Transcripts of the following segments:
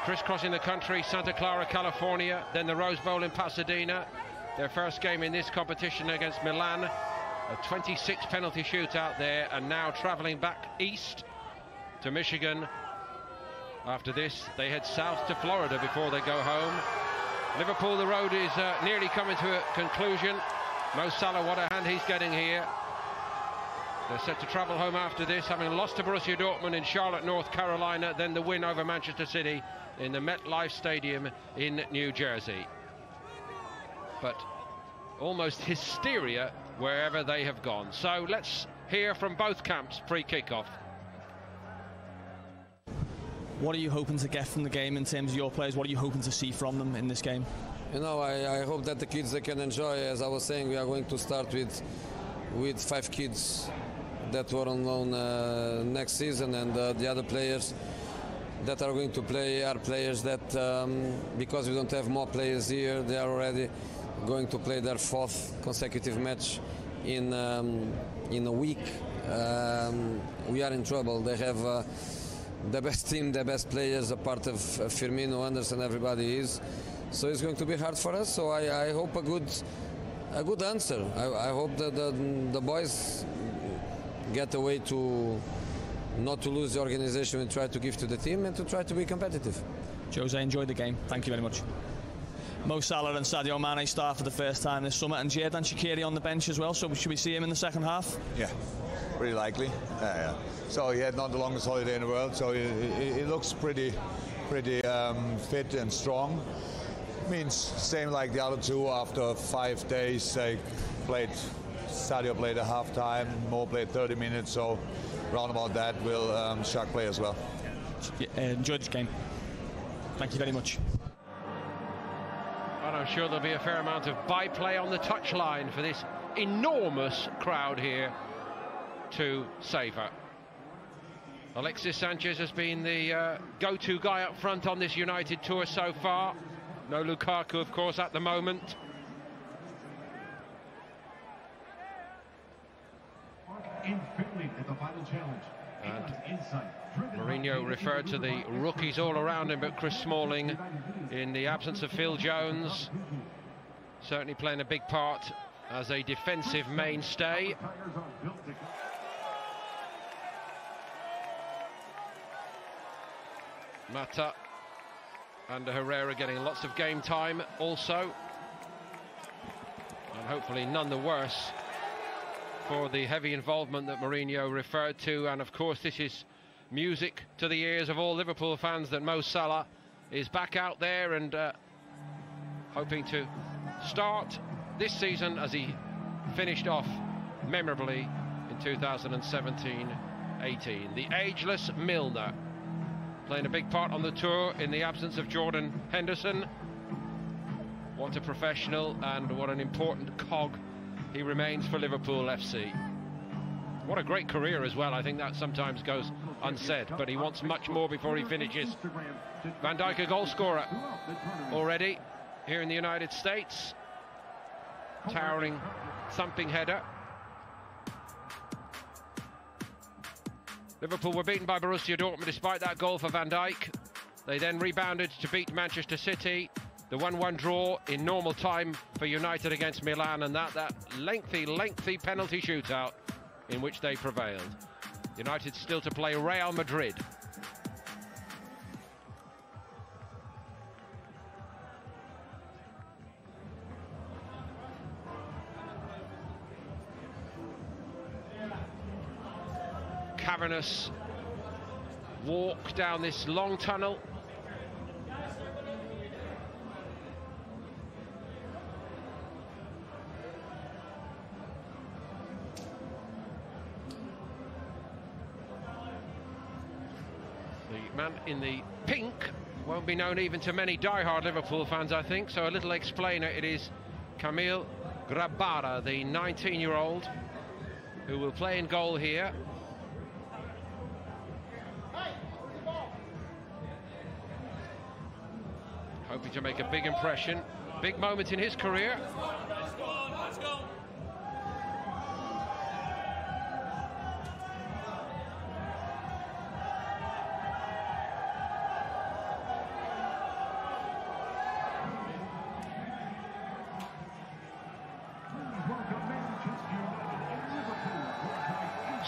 crisscrossing the country, Santa Clara, California, then the Rose Bowl in Pasadena. Their first game in this competition against Milan, a 26 penalty shootout there, and now travelling back east to Michigan. After this, they head south to Florida before they go home. Liverpool, the road is nearly coming to a conclusion. Mo Salah, what a hand he's getting here. They're set to travel home after this, having lost to Borussia Dortmund in Charlotte, North Carolina, then the win over Manchester City in the MetLife Stadium in New Jersey. But almost hysteria wherever they have gone. So let's hear from both camps pre-kickoff. What are you hoping to get from the game in terms of your players? What are you hoping to see from them in this game? You know, I hope that the kids, they can enjoy. As I was saying, we are going to start with 5 kids that were on loan next season, and the other players that are going to play are players that, because we don't have more players here, they are already going to play their 4th consecutive match in a week. We are in trouble. They have the best team, the best players, a part of Firmino, Anderson, everybody is. So it's going to be hard for us. So I hope a good answer. I hope that the boys get a way to not to lose the organization and try to give to the team and to try to be competitive. Jose, enjoyed the game. Thank you very much. Mo Salah and Sadio Mane start for the first time this summer, and Xherdan Shaqiri on the bench as well. So should we see him in the second half? Yeah, pretty likely. Yeah. So he had not the longest holiday in the world, so he looks pretty fit and strong. Means same like the other two. After 5 days, they played. Sadio played a half time. Mo played 30 minutes. So round about that, will Shaq play as well. Enjoy this game. Thank you very much. And I'm sure there'll be a fair amount of byplay on the touchline for this enormous crowd here to savour. Alexis Sanchez has been the go-to guy up front on this United tour so far. No Lukaku, of course, at the moment. And Mourinho referred to the rookies all around him, but Chris Smalling, in the absence of Phil Jones, certainly playing a big part as a defensive mainstay. Mata and Herrera getting lots of game time also, and hopefully none the worse for the heavy involvement that Mourinho referred to. And of course this is music to the ears of all Liverpool fans that Mo Salah is back out there and hoping to start this season as he finished off memorably in 2017-18. The ageless Milner playing a big part on the tour in the absence of Jordan Henderson. What a professional and what an important cog he remains for Liverpool FC. What a great career as well. I think that sometimes goes unsaid, but he wants much more before he finishes. Van Dijk, a goal scorer already here in the United States. Towering, thumping header. Liverpool were beaten by Borussia Dortmund despite that goal for Van Dijk. They then rebounded to beat Manchester City. The 1-1 draw in normal time for United against Milan, and that lengthy penalty shootout in which they prevailed. United still to play Real Madrid. Cavernous walk down this long tunnel. The man in the pink won't be known even to many die-hard Liverpool fans, I think, so a little explainer. It is Kamil Grabara, the 19-year-old, who will play in goal here. Hoping to make a big impression. Big moment in his career. Let's go.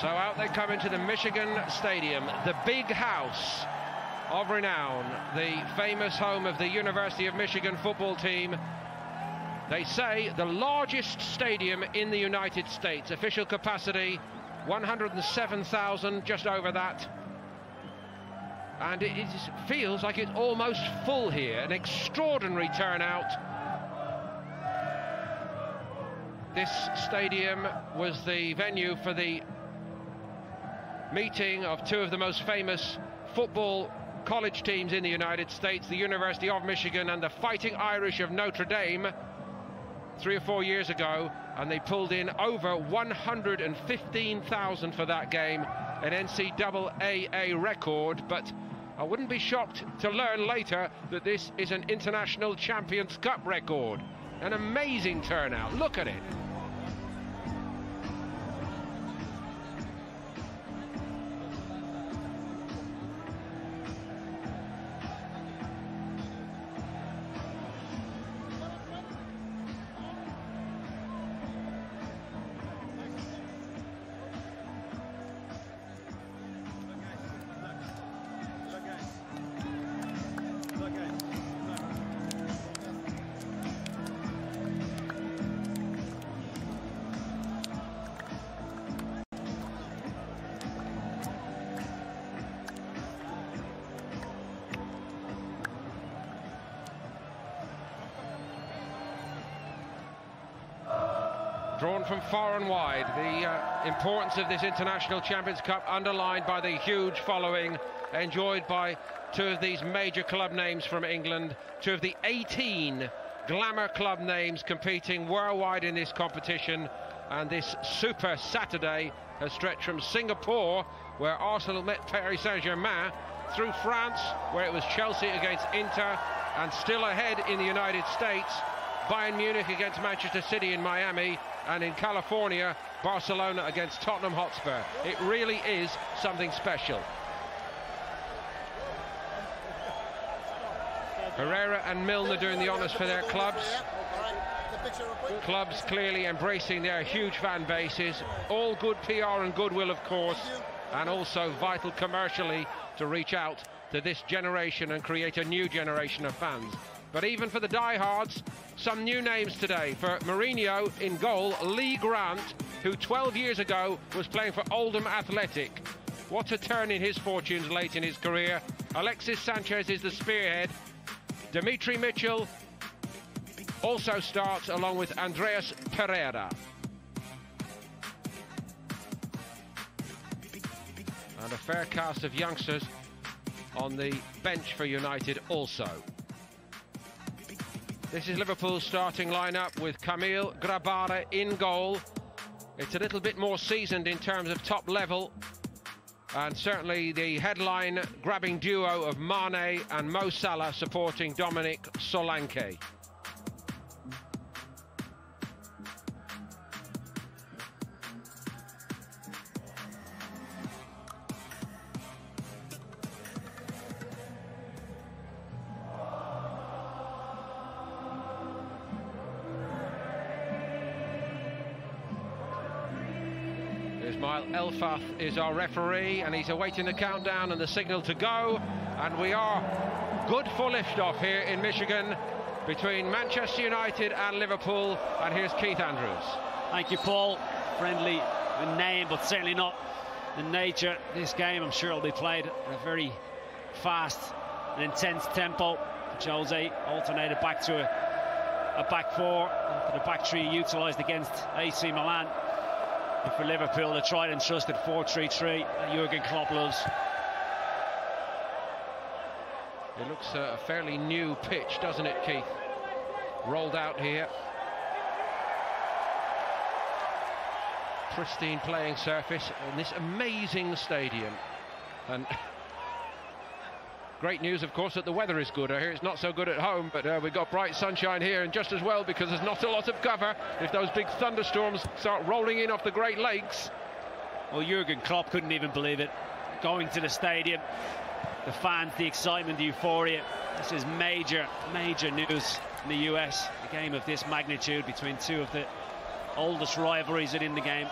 So out they come into the Michigan Stadium, the big house of renown, the famous home of the University of Michigan football team. They say the largest stadium in the United States. Official capacity 107,000, just over that. And it feels like it's almost full here. An extraordinary turnout. This stadium was the venue for the meeting of two of the most famous football college teams in the United States, the University of Michigan and the Fighting Irish of Notre Dame, 3 or 4 years ago, and they pulled in over 115,000 for that game, an NCAA record. But I wouldn't be shocked to learn later that this is an International Champions Cup record. An amazing turnout, look at it. Drawn from far and wide, the importance of this International Champions Cup underlined by the huge following enjoyed by two of these major club names from England, two of the 18 glamour club names competing worldwide in this competition. And this Super Saturday has stretched from Singapore, where Arsenal met Paris Saint-Germain, through France, where it was Chelsea against Inter, and still ahead in the United States, Bayern Munich against Manchester City in Miami, and in California, Barcelona against Tottenham Hotspur. It really is something special. Herrera and Milner doing the honours for their clubs. Clubs clearly embracing their huge fan bases. All good PR and goodwill, of course, and also vital commercially to reach out to this generation and create a new generation of fans. But even for the diehards, some new names today. For Mourinho in goal, Lee Grant, who 12 years ago was playing for Oldham Athletic. What a turn in his fortunes late in his career. Alexis Sanchez is the spearhead. Dimitri Mitchell also starts along with Andreas Pereira. And a fair cast of youngsters on the bench for United also. This is Liverpool's starting lineup with Camille Grabara in goal. It's a little bit more seasoned in terms of top level, and certainly the headline grabbing duo of Mane and Mo Salah supporting Dominic Solanke. Ismail Elfath is our referee, and he's awaiting the countdown and the signal to go, and we are good for liftoff here in Michigan between Manchester United and Liverpool. And here's Keith Andrews. Thank you, Paul. Friendly in name, but certainly not in nature. This game, I'm sure, will be played at a very fast and intense tempo. Jose alternated back to a back four, the back three utilised against AC Milan. And for Liverpool, the tried and trusted 4-3-3 that Jurgen Klopp loves. It looks a fairly new pitch, doesn't it, Keith? Rolled out here. Pristine playing surface in this amazing stadium. And great news, of course, that the weather is good. I hear it's not so good at home, but we've got bright sunshine here, and just as well, because there's not a lot of cover if those big thunderstorms start rolling in off the Great Lakes. Well, Jurgen Klopp couldn't even believe it. Going to the stadium, the fans, the excitement, the euphoria. This is major, major news in the US. A game of this magnitude between two of the oldest rivalries in the game.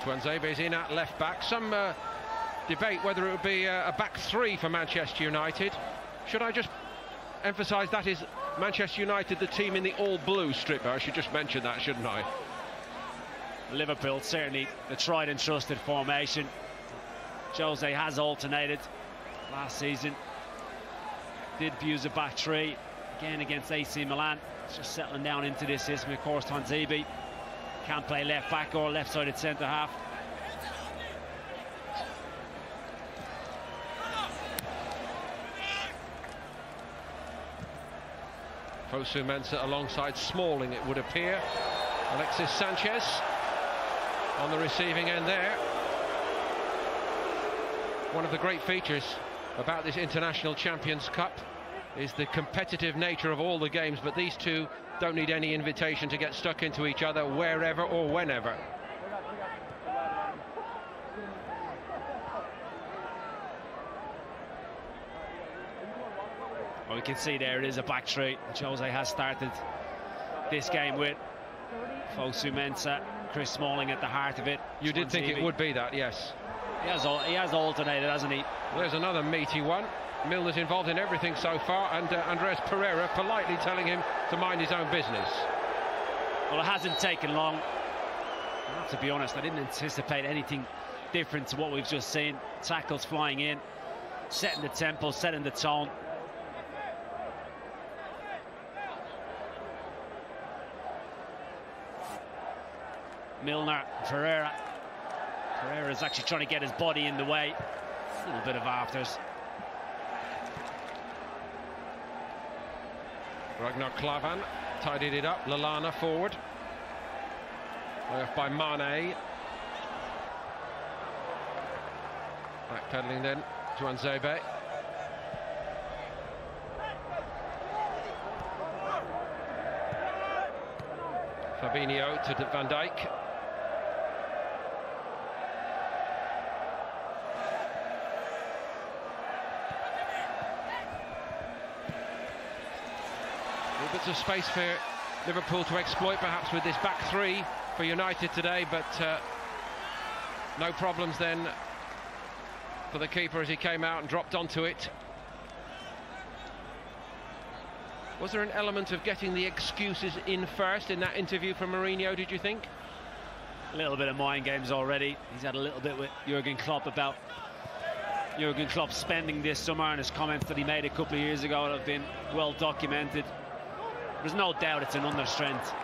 Tuanzebe's in at left back. Some debate whether it would be a back three for Manchester United. Should I just emphasise that is Manchester United, the team in the all-blue strip? I should just mention that, shouldn't I? Liverpool, certainly the tried and trusted formation. Jose has alternated last season. Did use a back three again against AC Milan. It's just settling down into this system. Of course, Tuanzebe can't play left back or left-sided centre half. Fosu Mensah alongside Smalling, it would appear. Alexis Sanchez on the receiving end there. One of the great features about this International Champions Cup is the competitive nature of all the games, but these two don't need any invitation to get stuck into each other wherever or whenever. Well, we can see there it is a back three which Jose has started this game with. Fosu Mensah, Chris Smalling at the heart of it. You did think it would be that, yes. He has alternated, hasn't he? There's another meaty one. Milner's involved in everything so far, and Andres Pereira politely telling him to mind his own business. Well, it hasn't taken long. I have to be honest, I didn't anticipate anything different to what we've just seen. Tackles flying in, setting the tempo, setting the tone. Milner, Pereira. Pereira's actually trying to get his body in the way. A little bit of afters. Ragnar Klavan tidied it up. Lallana forward. Way off by Mane. Backpedaling then to Tuanzebe. Fabinho to Van Dijk. Bits of space for Liverpool to exploit, perhaps with this back three for United today, but no problems then for the keeper as he came out and dropped onto it. Was there an element of getting the excuses in first in that interview from Mourinho, did you think? A little bit of mind games already. He's had a little bit with Jurgen Klopp about Jurgen Klopp spending this summer, and his comments that he made a couple of years ago have been well documented. There's no doubt it's an understrength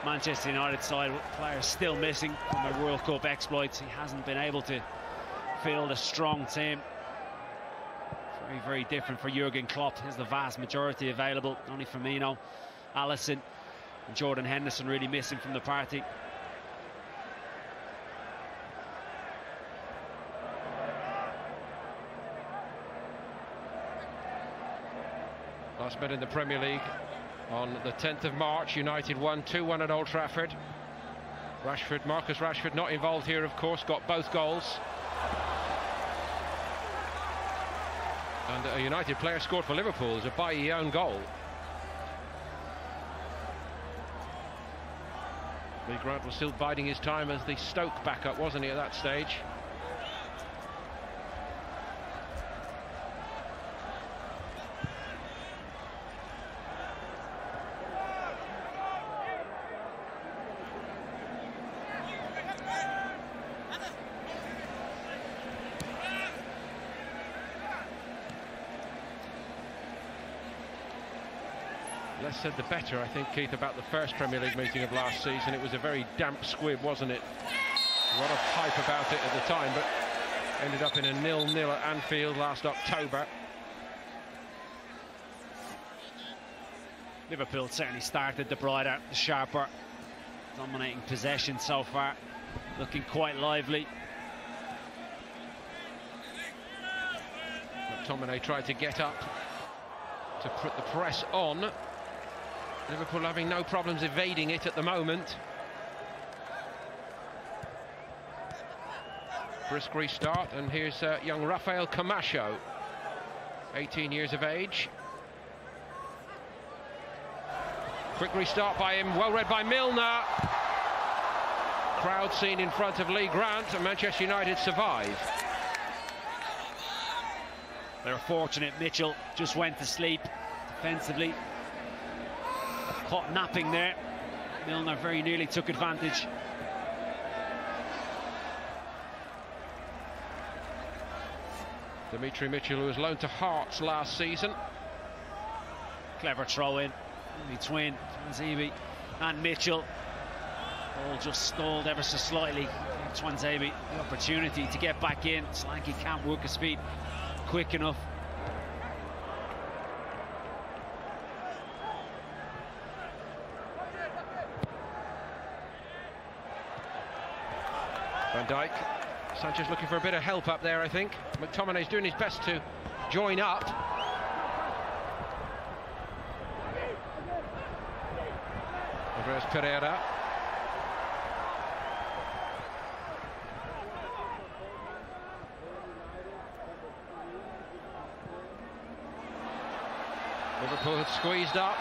Manchester United side, with players still missing from their World Cup exploits. He hasn't been able to field a strong team. Very, very different for Jurgen Klopp. He has the vast majority available. Only Firmino, Alisson and Jordan Henderson really missing from the party. Last bet in the Premier League on the 10th of March, United won 2-1 at Old Trafford. Marcus Rashford not involved here, of course, got both goals. And a United player scored for Liverpool as a Bailly own goal. Lee Grant was still biding his time as the Stoke backup, wasn't he, at that stage? Less said the better, I think, Keith, about the first Premier League meeting of last season. It was a very damp squib, wasn't it? A lot of hype about it at the time, but ended up in a 0-0 at Anfield last October. Liverpool certainly started the brighter, the sharper, dominating possession so far, looking quite lively. McTominay tried to get up to put the press on. Liverpool having no problems evading it at the moment. Brisk restart, and here's young Rafael Camacho, 18 years of age. Quick restart by him, well read by Milner. crowd scene in front of Lee Grant, and Manchester United survive. They're fortunate. Mitchell just went to sleep defensively. Caught napping there. Milner very nearly took advantage. Dimitri Mitchell, who was loaned to Hearts last season. Clever throw in between Twanzebe and Mitchell. Ball just stalled ever so slightly. Twanzebe the opportunity to get back in. Slanky can't work his feet quick enough. Van Dijk. Sanchez looking for a bit of help up there, I think. McTominay's doing his best to join up. Andreas Pereira. Liverpool had squeezed up.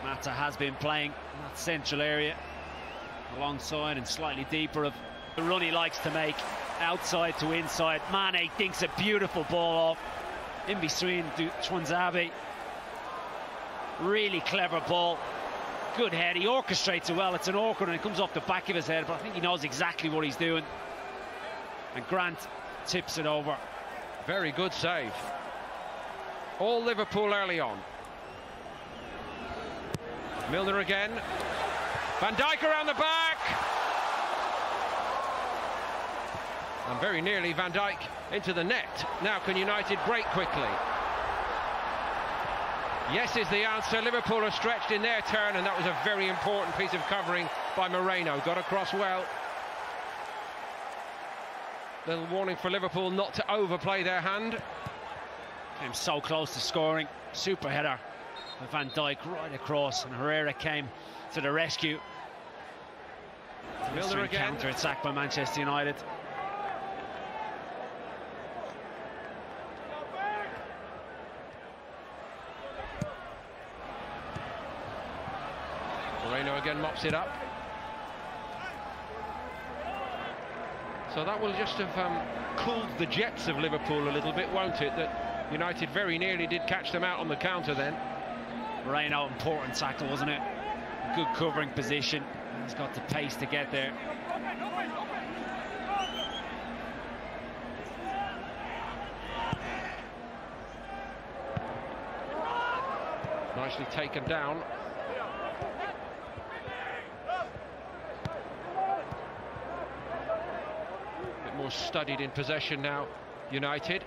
Mata has been playing in that central area alongside and slightly deeper of the run he likes to make, outside to inside. Mane dinks a beautiful ball off in between Twanzebe. Really clever ball, good head. He orchestrates it well. It's an awkward and it comes off the back of his head, but I think he knows exactly what he's doing. And Grant tips it over. Very good save. All Liverpool early on. Milner again. Van Dijk around the back. And very nearly Van Dijk into the net. Now can United break quickly? Yes is the answer. Liverpool are stretched in their turn, and that was a very important piece of covering by Moreno. Got across well. Little warning for Liverpool not to overplay their hand. Came so close to scoring. Super header. Van Dijk right across, and Herrera came to the rescue. Milner again. Counter attack by Manchester United. Moreno again mops it up. So that will just have cooled the jets of Liverpool a little bit, won't it? That United very nearly did catch them out on the counter then. Moreno, important tackle, wasn't it? Good covering position. He's got the pace to get there. Nicely taken down. A bit more studied in possession now, United.